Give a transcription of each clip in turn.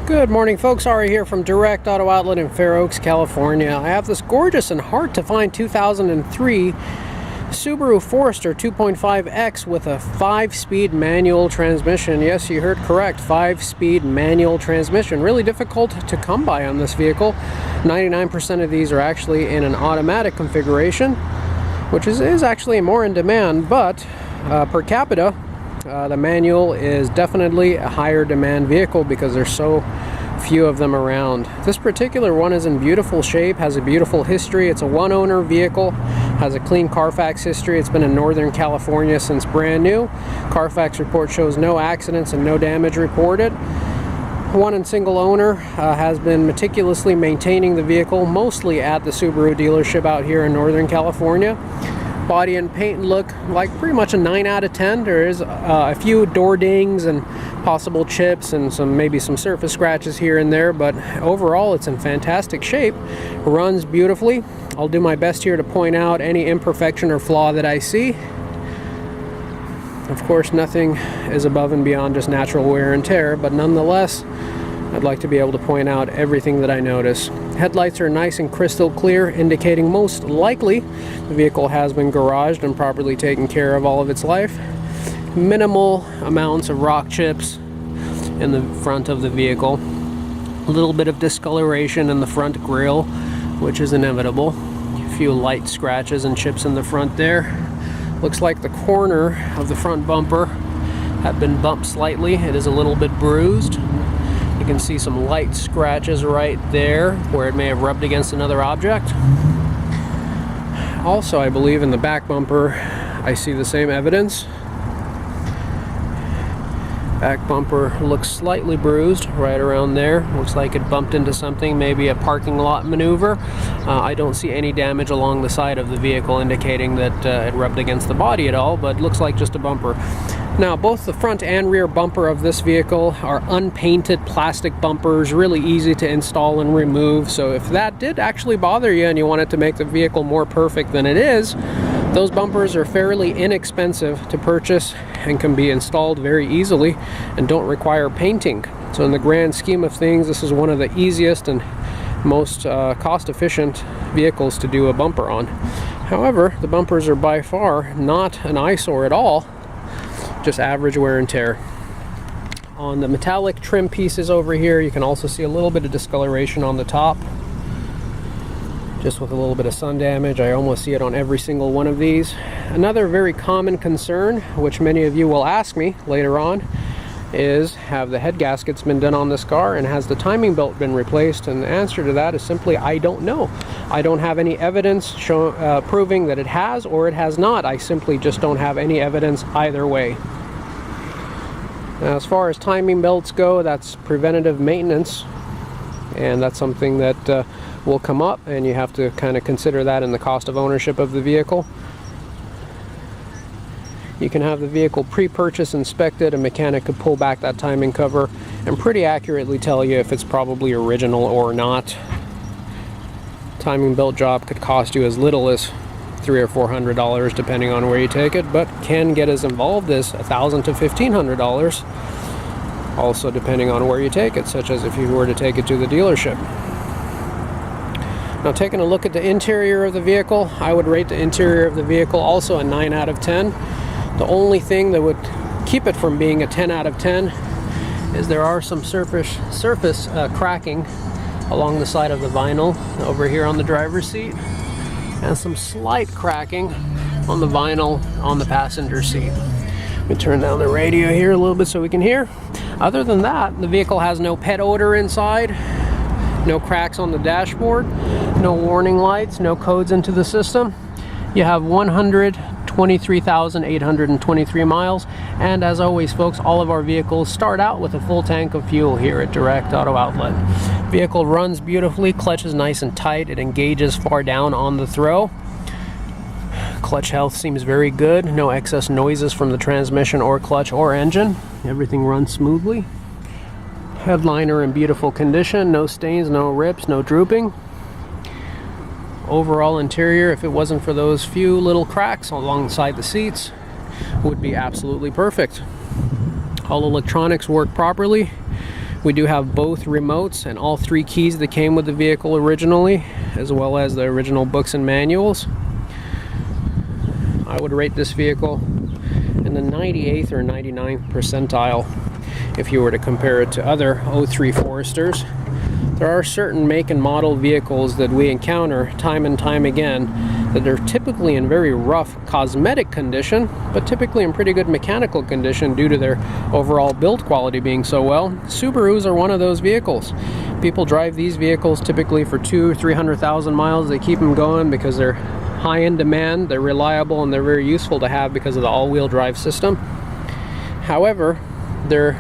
Good morning, folks. Ari here from Direct Auto Outlet in Fair Oaks, California. I have this gorgeous and hard to find 2003 Subaru Forester 2.5X with a 5-speed manual transmission. Yes, you heard correct, 5-speed manual transmission. Really difficult to come by on this vehicle. 99% of these are actually in an automatic configuration, which is actually more in demand, but per capita, the manual is definitely a higher demand vehicle because there's so few of them around. This particular one is in beautiful shape, has a beautiful history. It's a one-owner vehicle, has a clean Carfax history. It's been in Northern California since brand new. Carfax report shows no accidents and no damage reported. One and single owner, has been meticulously maintaining the vehicle, mostly at the Subaru dealership out here in Northern California. Body and paint look like pretty much a 9 out of 10. There is a few door dings and possible chips and maybe some surface scratches here and there, but overall it's in fantastic shape. Runs beautifully. I'll do my best here to point out any imperfection or flaw that I see. Of course, nothing is above and beyond just natural wear and tear, but nonetheless, I'd like to be able to point out everything that I notice. Headlights are nice and crystal clear, indicating most likely the vehicle has been garaged and properly taken care of all of its life. Minimal amounts of rock chips in the front of the vehicle. A little bit of discoloration in the front grille, which is inevitable. A few light scratches and chips in the front there. Looks like the corner of the front bumper had been bumped slightly. It is a little bit bruised. You can see some light scratches right there where it may have rubbed against another object. Also, I believe in the back bumper, I see the same evidence. Back bumper looks slightly bruised right around there. Looks like it bumped into something, maybe a parking lot maneuver. I don't see any damage along the side of the vehicle indicating that it rubbed against the body at all, but looks like just a bumper. Now, both the front and rear bumper of this vehicle are unpainted plastic bumpers, really easy to install and remove. So if that did actually bother you and you wanted to make the vehicle more perfect than it is, those bumpers are fairly inexpensive to purchase and can be installed very easily and don't require painting. So in the grand scheme of things, this is one of the easiest and most cost-efficient vehicles to do a bumper on. However, the bumpers are by far not an eyesore at all, just average wear and tear. On the metallic trim pieces over here, you can also see a little bit of discoloration on the top, just with a little bit of sun damage. I almost see it on every single one of these. Another very common concern, which many of you will ask me later on, is have the head gaskets been done on this car and has the timing belt been replaced? And the answer to that is simply I don't know. I don't have any evidence proving that it has or it has not. I simply just don't have any evidence either way. Now, as far as timing belts go, that's preventative maintenance, and that's something that will come up, and you have to kind of consider that in the cost of ownership of the vehicle. You can have the vehicle pre-purchase inspected. A mechanic could pull back that timing cover and pretty accurately tell you if it's probably original or not. Timing belt job could cost you as little as $300 or $400 depending on where you take it, but can get as involved as $1,000 to $1,500, also depending on where you take it, such as if you were to take it to the dealership. Now, taking a look at the interior of the vehicle, I would rate the interior of the vehicle also a 9 out of 10. The only thing that would keep it from being a 10 out of 10 is there are some surface cracking along the side of the vinyl over here on the driver's seat, and some slight cracking on the vinyl on the passenger seat. Let me turn down the radio here a little bit so we can hear. Other than that, the vehicle has no pet odor inside, no cracks on the dashboard, no warning lights, no codes into the system. You have 123,823 miles, and as always, folks, all of our vehicles start out with a full tank of fuel here at Direct Auto Outlet. Vehicle runs beautifully, clutch is nice and tight, it engages far down on the throw. Clutch health seems very good, no excess noises from the transmission or clutch or engine. Everything runs smoothly. Headliner in beautiful condition, no stains, no rips, no drooping. Overall interior, if it wasn't for those few little cracks alongside the seats, would be absolutely perfect. All electronics work properly. We do have both remotes and all 3 keys that came with the vehicle originally, as well as the original books and manuals. I would rate this vehicle in the 98th or 99th percentile if you were to compare it to other 03 Foresters. There are certain make and model vehicles that we encounter time and time again that are typically in very rough cosmetic condition, but typically in pretty good mechanical condition due to their overall build quality being so well. Subarus are one of those vehicles. People drive these vehicles typically for 200,000 or 300,000 miles. They keep them going because they're high in demand, they're reliable, and they're very useful to have because of the all-wheel drive system. However, they're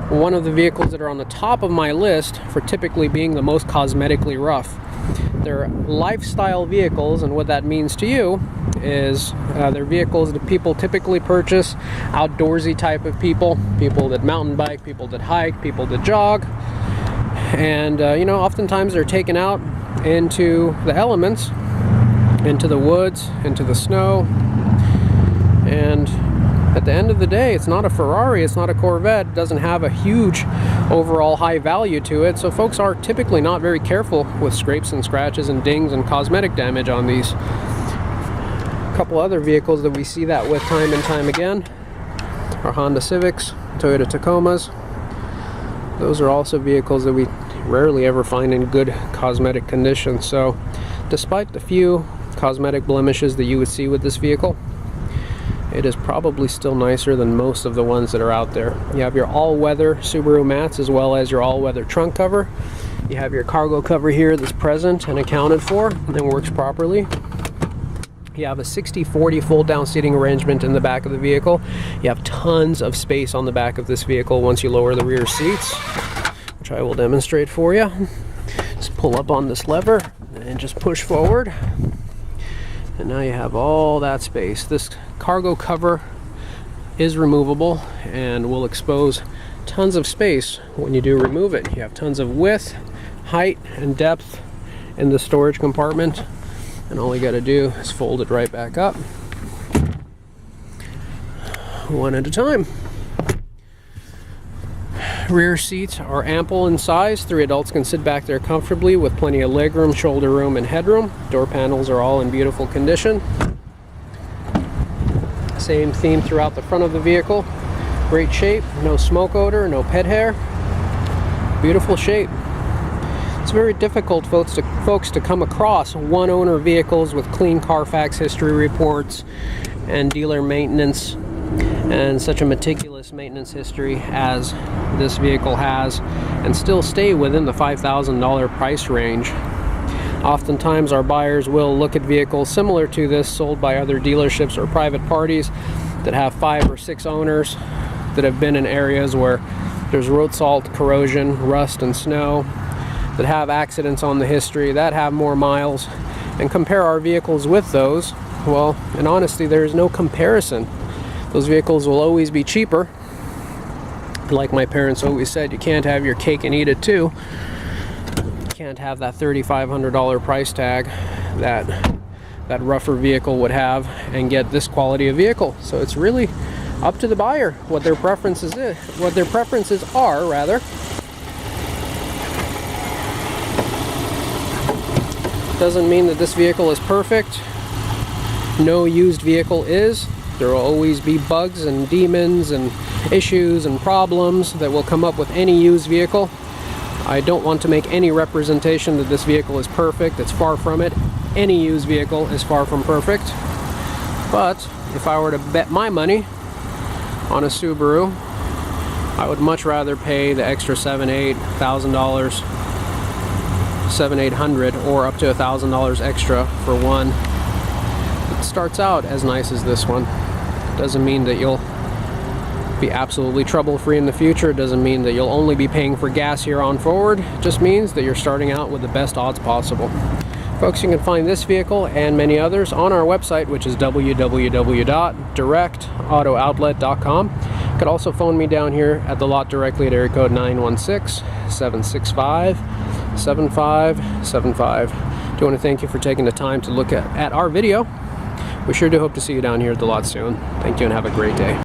one of the vehicles that are on the top of my list for typically being the most cosmetically rough. They're lifestyle vehicles, and what that means to you is they're vehicles that people typically purchase, outdoorsy type of people that mountain bike, people that hike, people that jog, and you know, oftentimes they're taken out into the elements, into the woods, into the snow, and at the end of the day, it's not a Ferrari, it's not a Corvette, it doesn't have a huge overall high value to it, so folks are typically not very careful with scrapes and scratches and dings and cosmetic damage on these. A couple other vehicles that we see that with time and time again are Honda Civics, Toyota Tacomas. Those are also vehicles that we rarely ever find in good cosmetic condition. So despite the few cosmetic blemishes that you would see with this vehicle, it is probably still nicer than most of the ones that are out there. You have your all-weather Subaru mats as well as your all-weather trunk cover. You have your cargo cover here that's present and accounted for and works properly. You have a 60/40 fold-down seating arrangement in the back of the vehicle. You have tons of space on the back of this vehicle once you lower the rear seats, which I will demonstrate for you. Just pull up on this lever and just push forward. And now you have all that space. This cargo cover is removable and will expose tons of space when you do remove it. You have tons of width, height, and depth in the storage compartment, and all you got to do is fold it right back up, one at a time. Rear seats are ample in size. 3 adults can sit back there comfortably with plenty of legroom, shoulder room, and headroom. Door panels are all in beautiful condition. Same theme throughout the front of the vehicle. Great shape, no smoke odor, no pet hair. Beautiful shape. It's very difficult, folks, to come across one-owner vehicles with clean Carfax history reports and dealer maintenance and such a meticulous maintenance history as this vehicle has, and still stay within the $5,000 price range. Oftentimes our buyers will look at vehicles similar to this sold by other dealerships or private parties that have 5 or 6 owners that have been in areas where there's road salt, corrosion, rust, and snow, that have accidents on the history, that have more miles, and compare our vehicles with those. Well, in honesty, there is no comparison. Those vehicles will always be cheaper. Like my parents always said, you can't have your cake and eat it too. You can't have that $3,500 price tag that rougher vehicle would have and get this quality of vehicle. So it's really up to the buyer what their preferences are rather. Doesn't mean that this vehicle is perfect. No used vehicle is. There will always be bugs and demons and issues and problems that will come up with any used vehicle. I don't want to make any representation that this vehicle is perfect. It's far from it. Any used vehicle is far from perfect. But if I were to bet my money on a Subaru, I would much rather pay the extra $7,800, $700 or up to $1,000 extra for one that starts out as nice as this one. Doesn't mean that you'll be absolutely trouble-free in the future. It doesn't mean that you'll only be paying for gas here on forward. It just means that you're starting out with the best odds possible. Folks, you can find this vehicle and many others on our website, which is www.directautooutlet.com. You could also phone me down here at the lot directly at area code 916-765-7575. I do want to thank you for taking the time to look at our video. We sure do hope to see you down here at the lot soon. Thank you and have a great day.